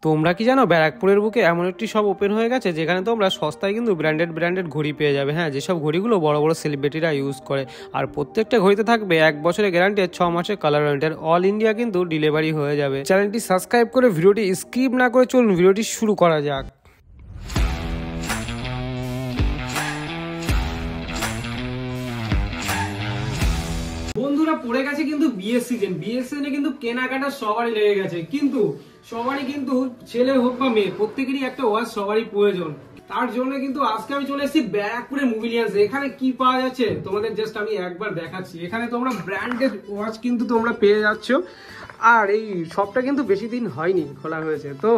তোমরা কি জানো ব্যারাকপুরের বুকে এমন একটি শপ ওপেন হয়ে গেছে যেখানে তোমরা সস্তায় কিন্তু ব্র্যান্ডেড ঘড়ি পেয়ে যাবে। হ্যাঁ, যেসব ঘড়িগুলো বড় বড় সেলিব্রিটিরা ইউজ করে, আর প্রত্যেকটা ঘড়িতে থাকবে 1 বছরের গ্যারান্টি, 6 মাসের কালার ওয়ারেন্টি, অল ইন্ডিয়া কিন্তু ডেলিভারি হয়ে যাবে। চ্যানেলটি সাবস্ক্রাইব করে ভিডিওটি স্কিপ না করে চলুন ভিডিওটি শুরু করা যাক। বন্ধুরা, পড়ে গেছে কিন্তু বিয়ের সিজনে কিন্তু কেনাকাটা সবারই লেগে গেছে, কিন্তু সবারই কিন্তু ছেলে হোক বা মেয়ে প্রত্যেকেরই একটা ওয়াচ সবারই প্রয়োজন। তার জন্য কিন্তু আজকে আমি চলে এসেছি ব্যারাকপুরে মোবিলিয়ান্স। এখানে কি পাওয়া যাচ্ছে তোমাদের জাস্ট আমি একবার দেখাচ্ছি। এখানে তোমরা ব্র্যান্ডেড ওয়াচ কিন্তু তোমরা পেয়ে যাচ্ছ, আর এই শপটা কিন্তু বেশি দিন হয়নি খোলা হয়েছে। তো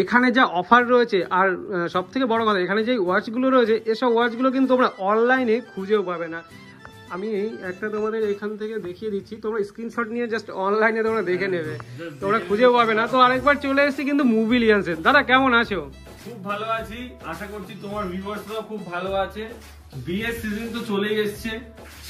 এখানে যা অফার রয়েছে, আর সব থেকে বড় কথা, এখানে যে ওয়াচগুলো রয়েছে এসব ওয়াচগুলো কিন্তু তোমরা অনলাইনে খুঁজেও পাবে না। আমি একটা তোমাদের এখান থেকে দেখিয়ে দিচ্ছি, তোমরা স্ক্রিনশট নিয়ে জাস্ট অনলাইনে তোমরা দেখে নেবে, তোমরা খুঁজেও পাবে না। তো আরেকবার চলে এসেছি কিন্তু মোবিলিয়ান্সে। দাদা কেমন আছো? খুব ভালো আছি, আশা করছি তোমার ভিউয়ার্সরাও খুব ভালো আছে। বিয়ের সিজন তো চলেই এসছে,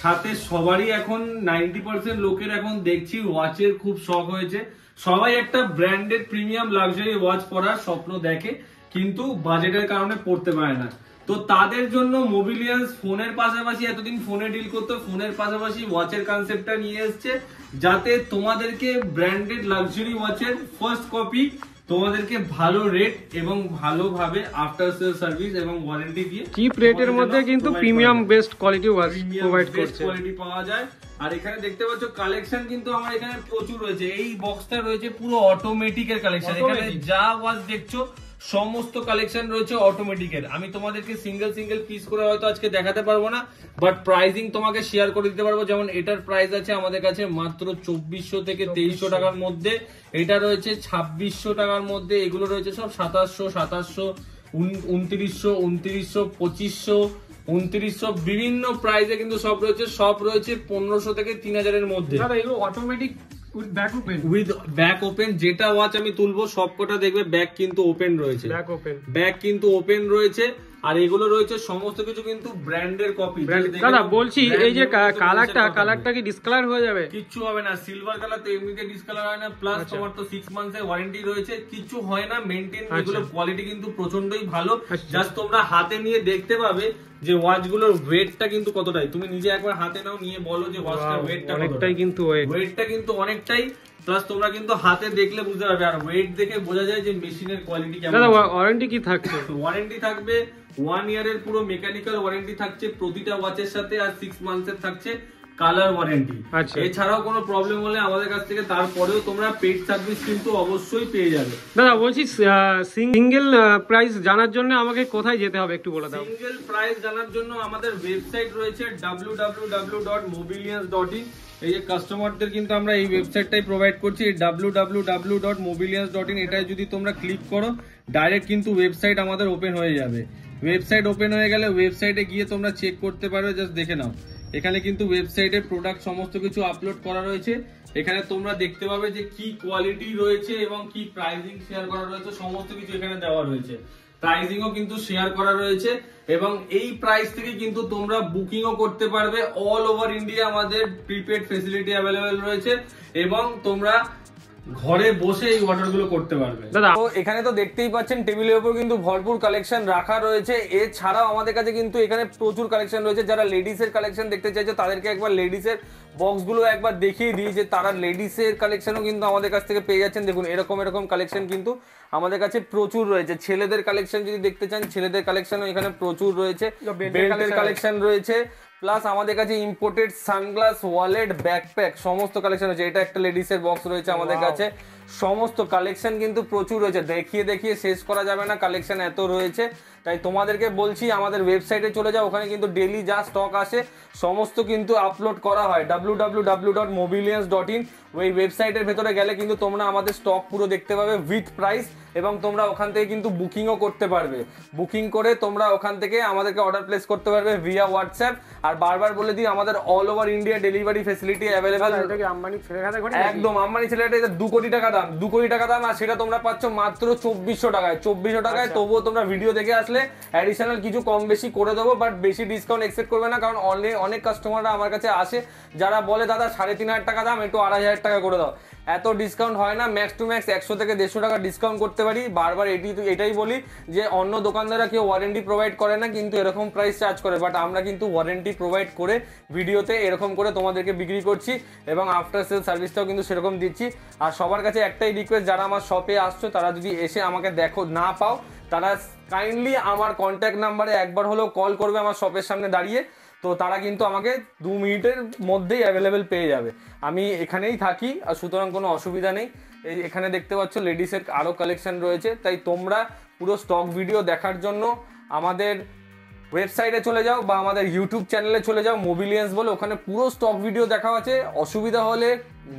সাথে সবারই এখন 90% লোকের এখন দেখছি ওয়াচের খুব শখ হয়েছে। সবাই একটা ব্র্যান্ডেড প্রিমিয়াম লাক্সারি ওয়াচ পরার স্বপ্ন দেখে, কিন্তু বাজেটের কারণে পড়তে পারে না। তো তাদের জন্য মোবিলিয়ান্স ফোনের পাশাপাশি, এতদিন ফোনে ডিল করতো, ফোনের পাশাপাশি ওয়াচের কনসেপ্টটা নিয়ে এসছে, যাতে তোমাদেরকে ব্র্যান্ডেড লাক্সারি ওয়াচের ফার্স্ট কপি তোমাদেরকে ভালো রেট এবং ভালোভাবে আফটার সেল সার্ভিস এবং ওয়ারেন্টি দিয়ে চিপ রেটের মধ্যে কিন্তু premium best quality watch provide করছে, কোয়ালিটি পাওয়া যায়। আর এখানে দেখতে পাচ্ছ কালেকশন কিন্তু আমার এখানে প্রচুর রয়েছে। এই বক্সটা রয়েছে পুরো অটোমেটিকের কালেকশন। এখানে যা ওয়াচ দেখছো সমস্ত কালেকশন রয়েছে অটোমেটিকের। আমি তোমাদেরকে সিঙ্গেল পিস করে হয়তো আজকে দেখাতে পারবো না, বাট প্রাইসিং তোমাকে শেয়ার করে দিতে পারবো। যেমন এটার প্রাইস আছে আমাদের কাছে মাত্র 2400 থেকে 2300 টাকার মধ্যে, এটা রয়েছে 2600 টাকার মধ্যে, এগুলো রয়েছে সব 2700, 2900, 2500, 2900 বিভিন্ন প্রাইসে কিন্তু সব রয়েছে। সব রয়েছে 1500 থেকে 3000 এর মধ্যে। এগুলো অটোমেটিক উইথ ব্যাক ওপেন। যেটা ওয়াচ আমি তুলবো সবকটা দেখবে ব্যাক কিন্তু ওপেন রয়েছে, ব্যাক কিন্তু ওপেন রয়েছে। আর এগুলো রয়েছে সমস্ত কিছু কিন্তু ব্র্যান্ডের কপি। দাদা বলছি, এই যে কালারটা কি ডিসকালার হয়ে যাবে? কিচ্ছু হবে না, সিলভার কালার তো এমনিতে ডিসকালার হয় না, প্লাস তোমার তো 6 মান্থস এর ওয়ারেন্টি রয়েছে, কিছু হয় না, মেইনটেইন। এগুলো কোয়ালিটি কিন্তু প্রচন্ডই ভালো। জাস্ট তোমরা হাতে নিয়ে দেখতে পাবে যে ওয়াচ গুলোর ওয়েটটা কিন্তু কতটাই। তুমি নিজে একবার হাতে নাও, নিয়ে বলো যে ওয়াচটার ওয়েটটা অনেকটাই, কিন্তু ওয়েটটা কিন্তু অনেকটাই, প্লাস তোমরা কিন্তু হাতে দেখলে বুঝতে পারবে। আর ওয়েট দেখে বোঝা যায় যে মেশিনের কোয়ালিটি কেমন। দাদা ওয়ারেন্টি কি থাকছে? ওয়ারেন্টি থাকবে 1 ইয়ারের পুরো মেকানিক্যাল ওয়ারেন্টি থাকছে প্রতিটা ওয়াচের সাথে, আর 6 মান্থসের থাকছে কালার ওয়ারেন্টি। এছাড়াও কোনো প্রবলেম হলে আমাদের কাছ থেকে তারপরেও তোমরা পেড সার্ভিস কিন্তু অবশ্যই পেয়ে যাবে। দাদা বলছি, সিঙ্গেল প্রাইস জানার জন্য আমাকে কোথায় যেতে হবে একটু বলে দাও। সিঙ্গেল প্রাইস জানার জন্য আমাদের ওয়েবসাইট রয়েছে www.mobilians.in। এই যে কাস্টমারদের কিন্তু আমরা এই ওয়েবসাইটটাই প্রোভাইড করছি, www.mobilians.in। এটাই যদি তোমরা ক্লিক করো ডাইরেক্ট কিন্তু ওয়েবসাইট আমাদের ওপেন হয়ে যাবে। ওয়েবসাইট ওপেন হয়ে গেলে ওয়েবসাইটে গিয়ে তোমরা চেক করতে পারবে, জাস্ট দেখে নাও। এখানে কিন্তু ওয়েবসাইটের প্রোডাক্ট সমস্ত কিছু আপলোড করা রয়েছে। এখানে তোমরা দেখতে পাবে যে কি কোয়ালিটি রয়েছে এবং কি প্রাইসিং শেয়ার করা রয়েছে, সমস্ত কিছু এখানে দেওয়া রয়েছে। প্রাইসিংও কিন্তু শেয়ার করা রয়েছে, এবং এই প্রাইস থেকে কিন্তু তোমরা বুকিংও করতে পারবে। অল ওভার ইন্ডিয়া আমাদের প্রিপেড ফেসিলিটি অ্যাভেলেবেল রয়েছে, এবং তোমরা ঘরে বসে এই অর্ডার গুলো করতে পারবে। তো এখানে তো দেখতেই পাচ্ছেন টেবিলের উপর কিন্তু ভরপুর কালেকশন রাখা রয়েছে। এছাড়াও আমাদের কাছে কিন্তু এখানে প্রচুর কালেকশন রয়েছে। যারা লেডিস এর কালেকশন দেখতে চাইছে তাদেরকে একবার লেডিস এর বক্স গুলো একবার দেখিয়ে দিই, যে তারা লেডিস এর কালেকশনও কিন্তু আমাদের কাছ থেকে পেয়ে যাচ্ছেন। দেখুন এরকম কালেকশন কিন্তু আমাদের কাছে প্রচুর রয়েছে। ছেলেদের কালেকশন যদি দেখতে চান, ছেলেদের কালেকশনও এখানে প্রচুর রয়েছে। বেল্টের কালেকশন রয়েছে, প্লাস আমাদের কাছে ইম্পোর্টেড সানগ্লাস, ওয়ালেট, ব্যাকপ্যাক সমস্ত কালেকশন রয়েছে। এটা একটা লেডিস এর বক্স রয়েছে আমাদের কাছে। সমস্ত কালেকশন কিন্তু প্রচুর রয়েছে, দেখিয়ে শেষ করা যাবে না, কালেকশন এত রয়েছে। তাই তোমাদেরকে বলছি আমাদের ওয়েবসাইটে চলে যাও, ওখানে কিন্তু ডেইলি যা স্টক আসে সমস্ত কিন্তু আপলোড করা হয় www.mobilians.in। ওই ওয়েবসাইটের ভেতরে গেলে কিন্তু তোমরা আমাদের স্টক পুরো দেখতে পাবে উইথ প্রাইস, এবং তোমরা ওখান থেকে কিন্তু বুকিংও করতে পারবে। বুকিং করে তোমরা ওখান থেকে আমাদেরকে অর্ডার প্লেস করতে পারবে ভিয়া হোয়াটসঅ্যাপ। আর বারবার বলে দিই, আমাদের all over India delivery facility available. একদম আম্বানি ছেলেটা 2 কোটি টাকা দাম, 2 কোটি টাকা দাম, আর সেটা তোমরা পাচ্ছ মাত্র 2400 টাকায়। 2400 টাকায় তবুও তোমরা ভিডিও দেখে আসলে অ্যাডিশনাল কিছু কম বেশি করে দেবো, বাট বেশি ডিসকাউন্ট এক্সপেক্ট করবে না। কারণ অনেক কাস্টমাররা আমার কাছে আসে যারা বলে দাদা 3500 টাকা দাম, একটু 2500 টাকা করে দাও। এত ডিসকাউন্ট হয় না, ম্যাক্স টু ম্যাক্স 100 থেকে 150 টাকা ডিসকাউন্ট করতে পারি। বারবার এটাই বলি যে অন্য দোকানদাররা কেউ ওয়ারেন্টি প্রোভাইড করে না, কিন্তু এরকম প্রাইস চার্জ করে, বাট আমরা কিন্তু ওয়ারেন্টি প্রোভাইড করে ভিডিওতে এরকম করে তোমাদেরকে বিক্রি করছি এবং আফটার সেল সার্ভিসটাও কিন্তু সেরকম দিচ্ছি। আর সবার কাছে একটাই রিকোয়েস্ট, যারা আমার শপে আসছো তারা যদি এসে আমাকে দেখো না পাও, তারা কাইন্ডলি আমার কন্ট্যাক্ট নাম্বারে একবার হলেও কল করবে আমার শপের সামনে দাঁড়িয়ে, তো তারা কিন্তু আমাকে 2 মিনিটের মধ্যেই অ্যাভেলেবেল পেয়ে যাবে। আমি এখানেই থাকি, আর সুতরাং কোনো অসুবিধা নেই। এই এখানে দেখতে পাচ্ছ লেডিসের আরও কালেকশন রয়েছে, তাই তোমরা পুরো স্টক ভিডিও দেখার জন্য আমাদের ওয়েবসাইটে চলে যাও বা আমাদের ইউটিউব চ্যানেলে চলে যাও মোবিলিয়েন্স বলে, ওখানে পুরো স্টক ভিডিও দেখা আছে। অসুবিধা হলে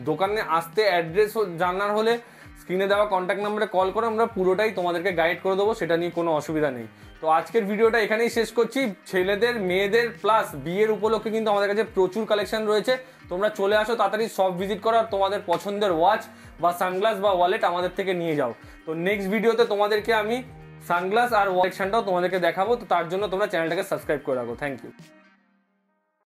দোকানে আসতে অ্যাড্রেস জানার হলে স্ক্রিনে দেওয়া কন্ট্যাক্ট নাম্বারে কল করে আমরা পুরোটাই তোমাদেরকে গাইড করে দেবো, সেটা নিয়ে কোনো অসুবিধা নেই। তো আজকের ভিডিওটা এখানেই শেষ করছি। ছেলেদের, মেয়েদের প্লাস বিয়ের উপলক্ষে কিন্তু আমাদের কাছে প্রচুর কালেকশন রয়েছে। তোমরা চলে আসো তাড়াতাড়ি, শপ ভিজিট করো আর তোমাদের পছন্দের ওয়াচ বা সানগ্লাস বা ওয়ালেট আমাদের থেকে নিয়ে যাও। তো নেক্সট ভিডিওতে তোমাদেরকে আমি সানগ্লাস আর ওয়ালেটটাও তোমাদেরকে দেখাবো, তো তার জন্য তোমরা চ্যানেলটাকে সাবস্ক্রাইব করে রাখো। Thank you.